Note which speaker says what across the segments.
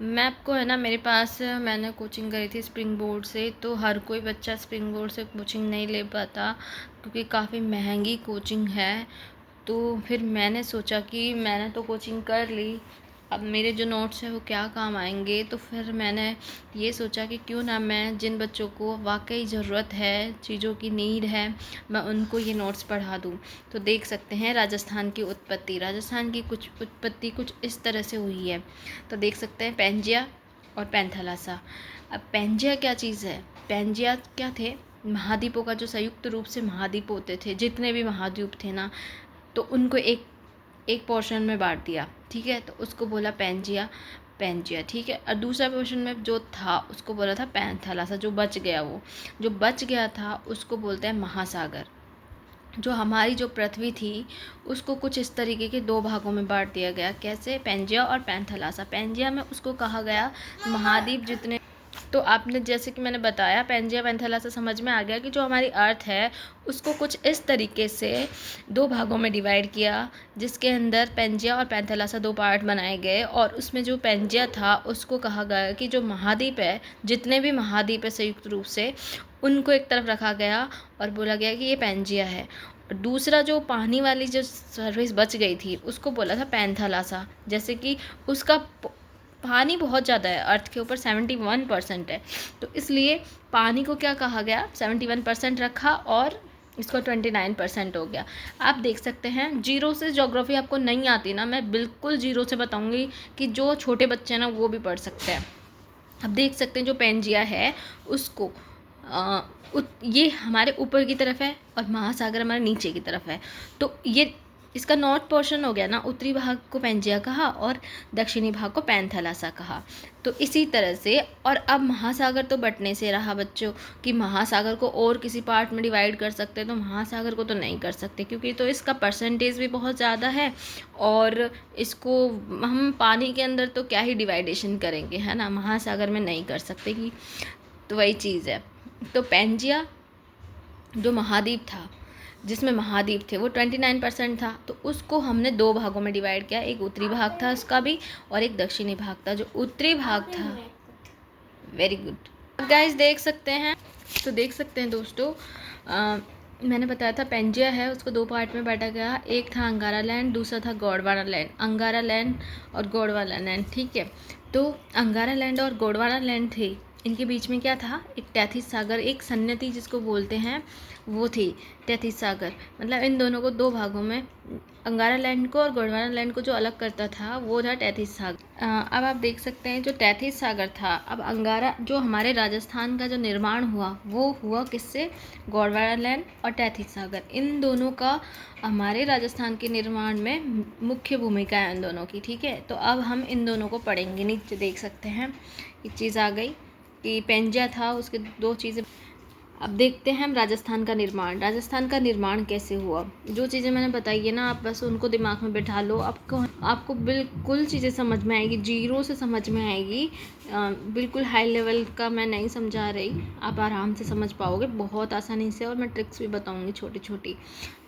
Speaker 1: मैं आपको है ना, मेरे पास मैंने कोचिंग करी थी स्प्रिंग बोर्ड से, तो हर कोई बच्चा स्प्रिंग बोर्ड से कोचिंग नहीं ले पाता क्योंकि काफ़ी महंगी कोचिंग है। तो फिर मैंने सोचा कि मैंने तो कोचिंग कर ली, अब मेरे जो नोट्स हैं वो क्या काम आएंगे। तो फिर मैंने ये सोचा कि क्यों ना मैं जिन बच्चों को वाकई ज़रूरत है, चीज़ों की नीड है, मैं उनको ये नोट्स पढ़ा दूँ। तो देख सकते हैं राजस्थान की उत्पत्ति, राजस्थान की कुछ उत्पत्ति कुछ इस तरह से हुई है। तो देख सकते हैं पैंजिया और पैंथालासा। अब पैंजिया क्या चीज़ है? पैंजिया क्या थे? महाद्वीपों का जो संयुक्त रूप से महाद्वीप होते थे, जितने भी महाद्वीप थे ना, तो उनको एक एक पोर्शन में बांट दिया, ठीक है। तो उसको बोला पैंजिया, पैंजिया, ठीक है। और दूसरा पोर्शन में जो था उसको बोला था पैंथालासा, जो बच गया, वो जो बच गया था उसको बोलते हैं महासागर। जो हमारी जो पृथ्वी थी उसको कुछ इस तरीके के दो भागों में बांट दिया गया। कैसे? पैंजिया और पैंथालासा। पैंजिया में उसको कहा गया महाद्वीप जितने, तो आपने जैसे कि मैंने बताया पैंजिया पैंथालासा समझ में आ गया कि जो हमारी अर्थ है उसको कुछ इस तरीके से दो भागों में डिवाइड किया, जिसके अंदर पैंजिया और पैंथालासा दो पार्ट बनाए गए। और उसमें जो पैंजिया था उसको कहा गया कि जो महाद्वीप है, जितने भी महाद्वीप है संयुक्त रूप से, उनको एक तरफ रखा गया और बोला गया कि ये पैंजिया है। और दूसरा जो पानी वाली जो सर्विस बच गई थी उसको बोला था पैंथालासा। जैसे कि उसका पानी बहुत ज़्यादा है, अर्थ के ऊपर 71% है, तो इसलिए पानी को क्या कहा गया, 71% रखा और इसको 29% हो गया। आप देख सकते हैं, जीरो से ज्योग्राफी आपको नहीं आती ना, मैं बिल्कुल जीरो से बताऊंगी कि जो छोटे बच्चे हैं ना वो भी पढ़ सकते हैं। अब देख सकते हैं जो पेंजिया है उसको ये हमारे ऊपर की तरफ है और महासागर हमारे नीचे की तरफ है। तो ये इसका नॉर्थ पोर्शन हो गया ना, उत्तरी भाग को पेंजिया कहा और दक्षिणी भाग को पैंथालासा कहा। तो इसी तरह से, और अब महासागर तो बटने से रहा बच्चों कि महासागर को और किसी पार्ट में डिवाइड कर सकते हैं, तो महासागर को तो नहीं कर सकते क्योंकि तो इसका परसेंटेज भी बहुत ज़्यादा है और इसको हम पानी के अंदर तो क्या ही डिवाइडेशन करेंगे, है ना, महासागर में नहीं कर सकते कि, तो वही चीज़ है। तो पेंजिया जो महाद्वीप था, जिसमें महाद्वीप थे, वो 29% था, तो उसको हमने दो भागों में डिवाइड किया। एक उत्तरी भाग था उसका भी और एक दक्षिणी भाग था। जो उत्तरी भाग था, वेरी गुड गाइस, देख सकते हैं, तो देख सकते हैं दोस्तों, मैंने बताया था पेंजिया है, उसको दो पार्ट में बांटा गया। एक था अंगारा लैंड, दूसरा था गोंडवाना लैंड। अंगारा लैंड और गोंडवाना लैंड, ठीक है। तो अंगारा लैंड और गोंडवाना लैंड थे, इनके बीच में क्या था, एक तैथिस सागर, एक सन्नति जिसको बोलते हैं वो थी, तैथिस सागर। मतलब इन दोनों को दो भागों में, अंगारा लैंड को और गोंडवाना लैंड को जो अलग करता था वो था तैथिस सागर। अब आप देख सकते हैं जो तैथिस सागर था, अब अंगारा जो हमारे राजस्थान का जो निर्माण हुआ वो हुआ किससे, गोंडवाना लैंड और तैथिस सागर, इन दोनों का हमारे राजस्थान के निर्माण में मुख्य भूमिका है इन दोनों की, ठीक है। तो अब हम इन दोनों को पढ़ेंगे। नीचे देख सकते हैं एक चीज़ आ गई कि पेंजिया था, उसके दो चीज़ें। अब देखते हैं हम राजस्थान का निर्माण। राजस्थान का निर्माण कैसे हुआ, जो चीज़ें मैंने बताई है ना, आप बस उनको दिमाग में बैठा लो, आपको बिल्कुल चीज़ें समझ में आएगी, जीरो से समझ में आएगी। बिल्कुल हाई लेवल का मैं नहीं समझा रही, आप आराम से समझ पाओगे बहुत आसानी से, और मैं ट्रिक्स भी बताऊंगी छोटी छोटी,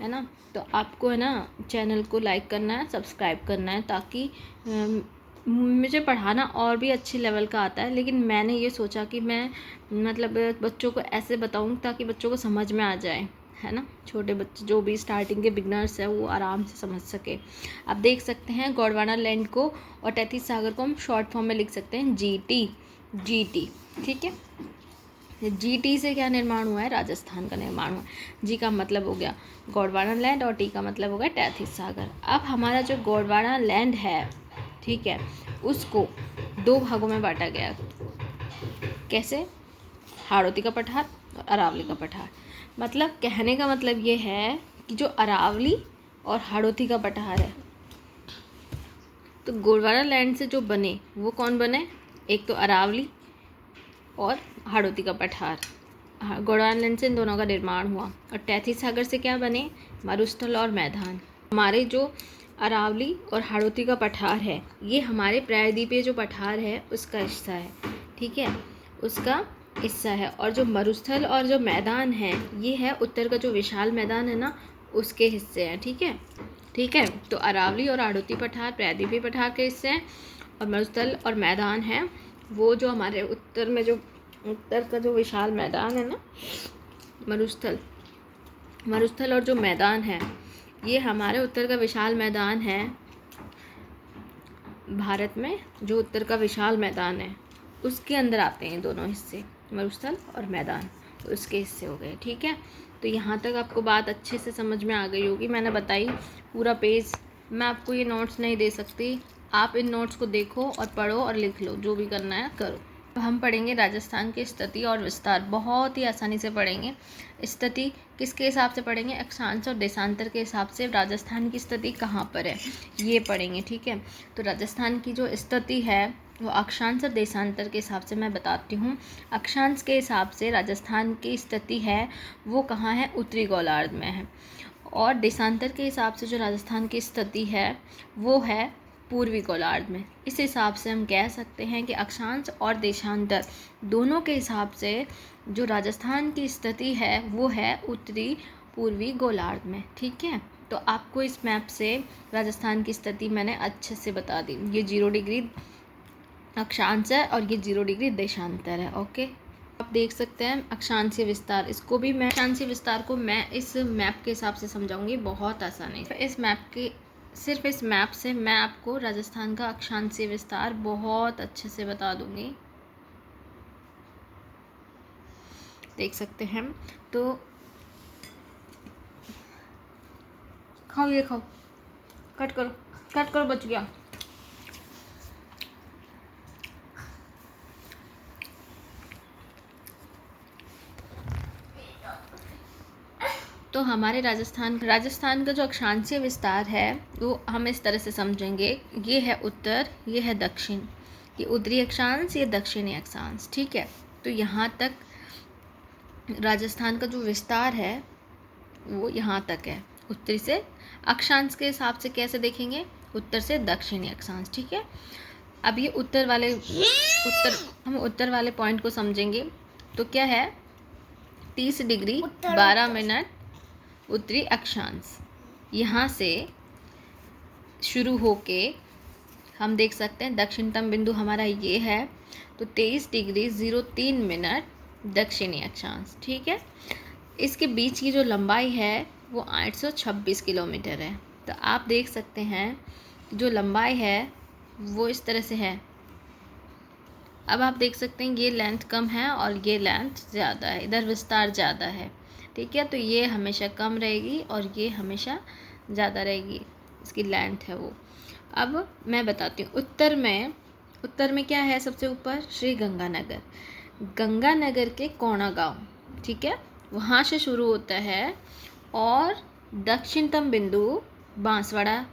Speaker 1: है ना। तो आपको है ना चैनल को लाइक करना है, सब्सक्राइब करना है, ताकि मुझे पढ़ाना और भी अच्छे लेवल का आता है, लेकिन मैंने ये सोचा कि मैं मतलब बच्चों को ऐसे बताऊं ताकि बच्चों को समझ में आ जाए, है ना। छोटे बच्चे जो भी स्टार्टिंग के बिगनर्स हैं वो आराम से समझ सके। आप देख सकते हैं गोंडवाना लैंड को और तैथिस सागर को हम शॉर्ट फॉर्म में लिख सकते हैं GT, GT, ठीक है। GT से क्या निर्माण हुआ है, राजस्थान का निर्माण हुआ है। G का मतलब हो गया गोंडवाना लैंड और T का मतलब हो गया तैथिस सागर। अब हमारा जो गोंडवाना लैंड है, ठीक है, उसको दो भागों में बांटा गया। कैसे? हाड़ौती का पठार और अरावली का पठार। मतलब कहने का मतलब ये है कि जो अरावली और हाड़ौती का पठार है, तो गोंडवाना लैंड से जो बने वो कौन बने, एक तो अरावली और हाड़ौती का पठार। गोंडवाना लैंड से इन दोनों का निर्माण हुआ। और तैथिस सागर से क्या बने, मरुस्थल और मैदान। हमारे जो अरावली और हाड़ौती का पठार है, ये हमारे प्रायद्वीपीय जो पठार है उसका हिस्सा है, ठीक है, उसका हिस्सा है। और जो मरुस्थल और जो मैदान है, ये है उत्तर का जो विशाल मैदान है ना, उसके हिस्से हैं, ठीक है, ठीक है। तो अरावली और आड़ोती पठार प्रायद्वीपीय पठार के हिस्से हैं, और मरुस्थल और मैदान है वो जो हमारे उत्तर में, जो उत्तर का जो विशाल मैदान है ना, मरुस्थल और जो मैदान है, ये हमारे उत्तर का विशाल मैदान है। भारत में जो उत्तर का विशाल मैदान है उसके अंदर आते हैं दोनों हिस्से, मरुस्थल और मैदान, तो उसके हिस्से हो गए। ठीक है, तो यहाँ तक आपको बात अच्छे से समझ में आ गई होगी। मैंने बताई पूरा पेज, मैं आपको ये नोट्स नहीं दे सकती, आप इन नोट्स को देखो और पढ़ो और लिख लो, जो भी करना है करो। तो हम पढ़ेंगे राजस्थान की स्थिति और विस्तार, बहुत ही आसानी से पढ़ेंगे। स्थिति किसके हिसाब से पढ़ेंगे? अक्षांश और देशांतर के हिसाब से राजस्थान की स्थिति कहाँ पर है ये पढ़ेंगे। ठीक है, तो राजस्थान की जो स्थिति है वो अक्षांश और देशांतर के हिसाब से मैं बताती हूँ। अक्षांश के हिसाब से राजस्थान की स्थिति है वो कहाँ है? उत्तरी गोलार्ध में है। और देशांतर के हिसाब से जो राजस्थान की स्थिति है वो है पूर्वी गोलार्ध में। इस हिसाब से हम कह सकते हैं कि अक्षांश और देशांतर दोनों के हिसाब से जो राजस्थान की स्थिति है वो है उत्तरी पूर्वी गोलार्ध में। ठीक है, तो आपको इस मैप से राजस्थान की स्थिति मैंने अच्छे से बता दी। ये 0 डिग्री अक्षांश है और ये 0 डिग्री देशांतर है। ओके, आप देख सकते हैं अक्षांशीय विस्तार, इसको भी मैं अक्षांशीय विस्तार को मैं इस मैप के हिसाब से समझाऊंगी बहुत आसानी से। सिर्फ इस मैप से मैं आपको राजस्थान का अक्षांशीय विस्तार बहुत अच्छे से बता दूंगी। देख सकते हैं, तो खाओ, ये खाओ, कट करो, बच गया। तो हमारे राजस्थान का जो अक्षांशीय विस्तार है वो हम इस तरह से समझेंगे, ये है उत्तर, ये है दक्षिण, ये उत्तरी अक्षांश, ये दक्षिणी अक्षांश। ठीक है, तो यहाँ तक राजस्थान का जो विस्तार है वो यहाँ तक है, उत्तरी से अक्षांश के हिसाब से कैसे देखेंगे? उत्तर से दक्षिणी अक्षांश। ठीक है, अब ये हम उत्तर वाले पॉइंट को समझेंगे। तो क्या है? 30 डिग्री 12 मिनट उत्तरी अक्षांश, यहाँ से शुरू होके हम देख सकते हैं दक्षिणतम बिंदु हमारा ये है, तो 23 डिग्री 03 मिनट दक्षिणी अक्षांश। ठीक है, इसके बीच की जो लंबाई है वो 826 किलोमीटर है। तो आप देख सकते हैं जो लंबाई है वो इस तरह से है। अब आप देख सकते हैं ये लेंथ कम है और ये लेंथ ज़्यादा है, इधर विस्तार ज़्यादा है। ठीक है, तो ये हमेशा कम रहेगी और ये हमेशा ज़्यादा रहेगी, इसकी लेंथ है वो। अब मैं बताती हूँ उत्तर में क्या है? सबसे ऊपर श्री गंगानगर के कोणा गांव। ठीक है, वहाँ से शुरू होता है और दक्षिणतम बिंदु बांसवाड़ा,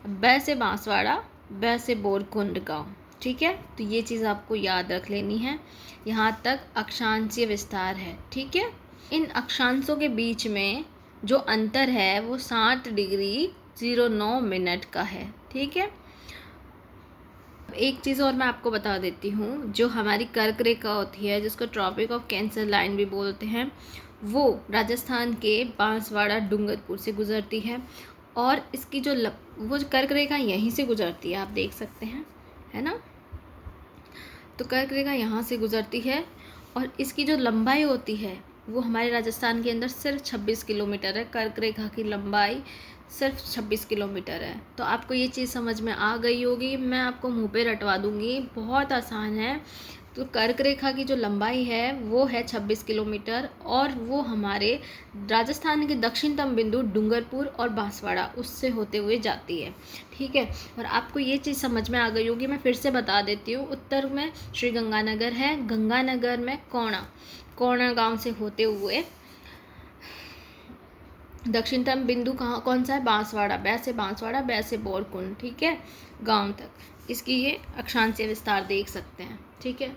Speaker 1: ब से बोरकुंड गांव। ठीक है, तो ये चीज़ आपको याद रख लेनी है। यहाँ तक अक्षांशीय विस्तार है। ठीक है, इन अक्षांशों के बीच में जो अंतर है वो 7 डिग्री 09 मिनट का है। ठीक है, एक चीज़ और मैं आपको बता देती हूँ, जो हमारी कर्क रेखा होती है जिसको ट्रॉपिक ऑफ कैंसर लाइन भी बोलते हैं, वो राजस्थान के बांसवाड़ा डूंगरपुर से गुजरती है और इसकी वो कर्क रेखा यहीं से गुजरती है, आप देख सकते हैं, है ना। तो कर्क रेखा यहाँ से गुजरती है और इसकी जो लंबाई होती है वो हमारे राजस्थान के अंदर सिर्फ 26 किलोमीटर है। कर्क रेखा की लंबाई सिर्फ 26 किलोमीटर है। तो आपको ये चीज़ समझ में आ गई होगी, मैं आपको मुंह पे रटवा दूंगी, बहुत आसान है। तो कर्क रेखा की जो लंबाई है वो है 26 किलोमीटर और वो हमारे राजस्थान के दक्षिणतम बिंदु डूंगरपुर और बांसवाड़ा उससे होते हुए जाती है। ठीक है, और आपको ये चीज़ समझ में आ गई होगी, मैं फिर से बता देती हूँ। उत्तर में श्री गंगानगर है, गंगानगर में कोणा गांव से होते हुए दक्षिणतम बिंदु कौन सा है? बांसवाड़ा, बै से बोरकुंड। ठीक है, गांव तक इसकी ये अक्षांशीय विस्तार देख सकते हैं। ठीक है,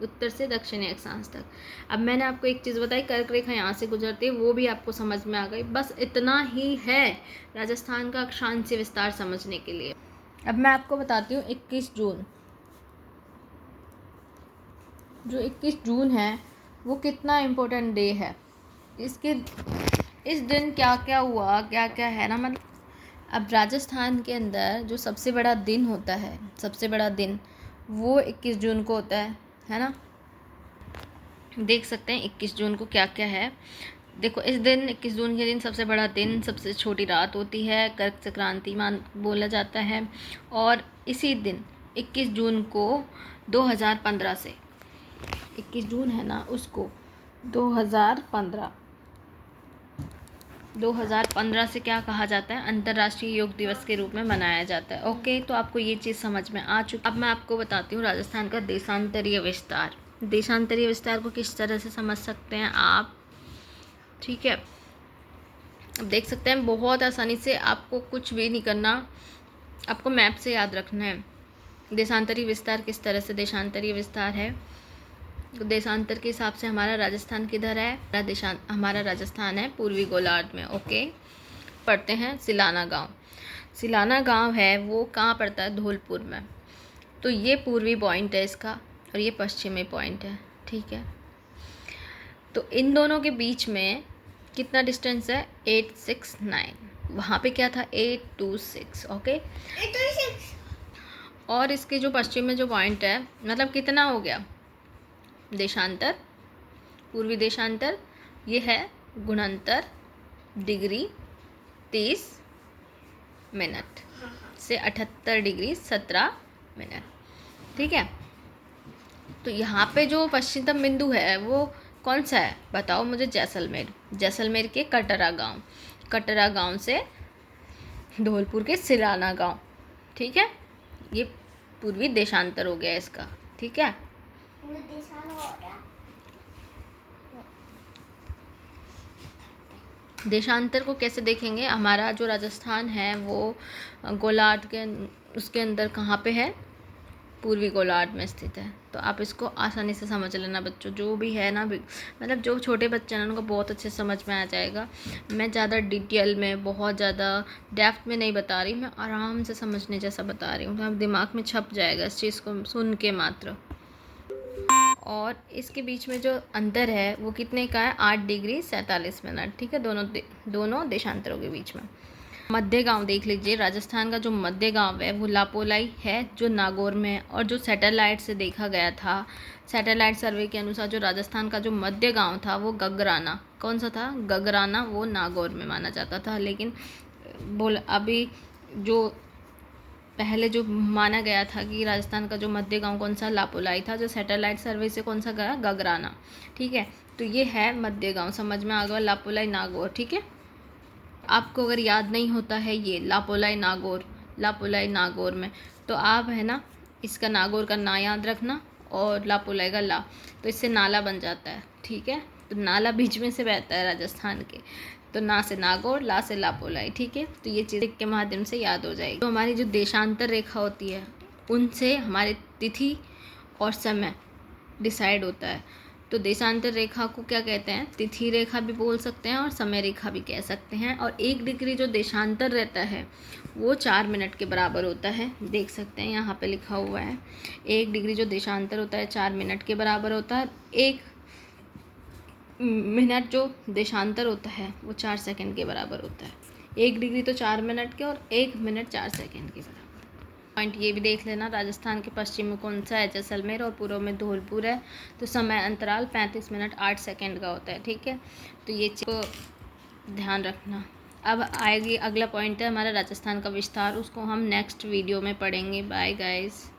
Speaker 1: उत्तर से दक्षिणी अक्षांश तक। अब मैंने आपको एक चीज़ बताई, कर्क रेखा यहाँ से गुजरती है, वो भी आपको समझ में आ गई। बस इतना ही है राजस्थान का अक्षांशीय विस्तार समझने के लिए। अब मैं आपको बताती हूँ 21 जून, जो 21 जून है वो कितना इम्पोर्टेंट डे है। इस दिन क्या क्या हुआ, क्या क्या है ना, मतलब अब राजस्थान के अंदर जो सबसे बड़ा दिन होता है, सबसे बड़ा दिन वो 21 जून को होता है ना। देख सकते हैं 21 जून को क्या क्या है। देखो इस दिन 21 जून के दिन सबसे बड़ा दिन, सबसे छोटी रात होती है, कर्क संक्रांति मान बोला जाता है। और इसी दिन 21 जून को 2015 से, 21 जून है ना, उसको 2015 से क्या कहा जाता है, अंतर्राष्ट्रीय योग दिवस के रूप में मनाया जाता है। ओके, तो आपको ये चीज़ समझ में आ चुकी। अब मैं आपको बताती हूँ राजस्थान का देशांतरीय विस्तार। देशांतरीय विस्तार को किस तरह से समझ सकते हैं आप, ठीक है। अब देख सकते हैं बहुत आसानी से, आपको कुछ भी नहीं करना, आपको मैप से याद रखना है देशांतरीय विस्तार किस तरह से देशांतरीय विस्तार है। तो देशांतर के हिसाब से हमारा राजस्थान किधर है, हमारा राजस्थान है पूर्वी गोलार्ध में। ओके, पढ़ते हैं सिलाना गांव। सिलाना गांव है वो कहाँ पड़ता है, धौलपुर में। तो ये पूर्वी पॉइंट है इसका और ये पश्चिमी पॉइंट है, ठीक है। तो इन दोनों के बीच में कितना डिस्टेंस है, 869। वहाँ पे क्या था, 826। ओके, 826। और इसके जो पश्चिम में जो पॉइंट है, मतलब कितना हो गया देशांतर, पूर्वी देशांतर, ये है गुणंतर डिग्री 30 मिनट से 78 डिग्री 17 मिनट, ठीक है। तो यहाँ पे जो पश्चिमतम बिंदु है वो कौन सा है, बताओ मुझे, जैसलमेर। जैसलमेर के कटरा गांव, कटरा गांव से धौलपुर के सिलाना गांव, ठीक है। ये पूर्वी देशांतर हो गया इसका, ठीक है। देशांतर को कैसे देखेंगे, हमारा जो राजस्थान है वो गोलार्ध के उसके अंदर कहाँ पे है, पूर्वी गोलार्ध में स्थित है। तो आप इसको आसानी से समझ लेना बच्चों, जो भी है ना, मतलब जो छोटे बच्चे हैं उनको बहुत अच्छे समझ में आ जाएगा। मैं ज़्यादा डिटेल में, बहुत ज़्यादा डेप्थ में नहीं बता रही, मैं आराम से समझने जैसा बता रही हूँ, तो आप दिमाग में छप जाएगा इस चीज़ को सुन के मात्र। और इसके बीच में जो अंतर है वो कितने का है, 8 डिग्री 47 मिनट, ठीक है, दोनों देशांतरों के बीच में। मध्य गांव देख लीजिए, राजस्थान का जो मध्य गांव है वो लापोलाई है, जो नागौर में है। और जो सैटेलाइट से देखा गया था, सैटेलाइट सर्वे के अनुसार जो राजस्थान का जो मध्य गांव था वो गगराना, कौन सा था, गगराना, वो नागौर में माना जाता था। लेकिन अभी जो पहले जो माना गया था कि राजस्थान का जो मध्य गांव कौन सा, लापोलाई था, जो सैटेलाइट सर्वे से कौन सा गया, गगराना, ठीक है। तो ये है मध्य गांव, समझ में आ गया, लापोलाई नागौर, ठीक है। आपको अगर याद नहीं होता है ये लापोलाई नागौर, लापोलाई नागौर में, तो आप है ना इसका नागौर का ना याद रखना और लापोलाई का ला, तो इससे नाला बन जाता है, ठीक है। तो नाला बीच में से बहता है राजस्थान के, तो ना से नागौर, ला से लापोलाई, ठीक है। तो ये चीज़ के माध्यम से याद हो जाएगी। तो हमारी जो देशांतर रेखा होती है उनसे हमारी तिथि और समय डिसाइड होता है। तो देशांतर रेखा को क्या कहते हैं, तिथि रेखा भी बोल सकते हैं और समय रेखा भी कह सकते हैं। और 1 डिग्री जो देशांतर रहता है वो 4 मिनट के बराबर होता है, देख सकते हैं यहाँ पे लिखा हुआ है। 1 डिग्री जो देशांतर होता है 4 मिनट के बराबर होता है। 1 मिनट जो देशांतर होता है वो 4 सेकंड के बराबर होता है। 1 डिग्री तो 4 मिनट के और 1 मिनट 4 सेकंड के बराबर। पॉइंट ये भी देख लेना, राजस्थान के पश्चिम में कौन सा है, जैसलमेर, और पूर्व में धौलपुर है। तो समय अंतराल 35 मिनट 8 सेकंड का होता है, ठीक है। तो ये चीज़ को ध्यान रखना। अब आएगी अगला पॉइंट है हमारा राजस्थान का विस्तार, उसको हम नेक्स्ट वीडियो में पढ़ेंगे। Bye guys.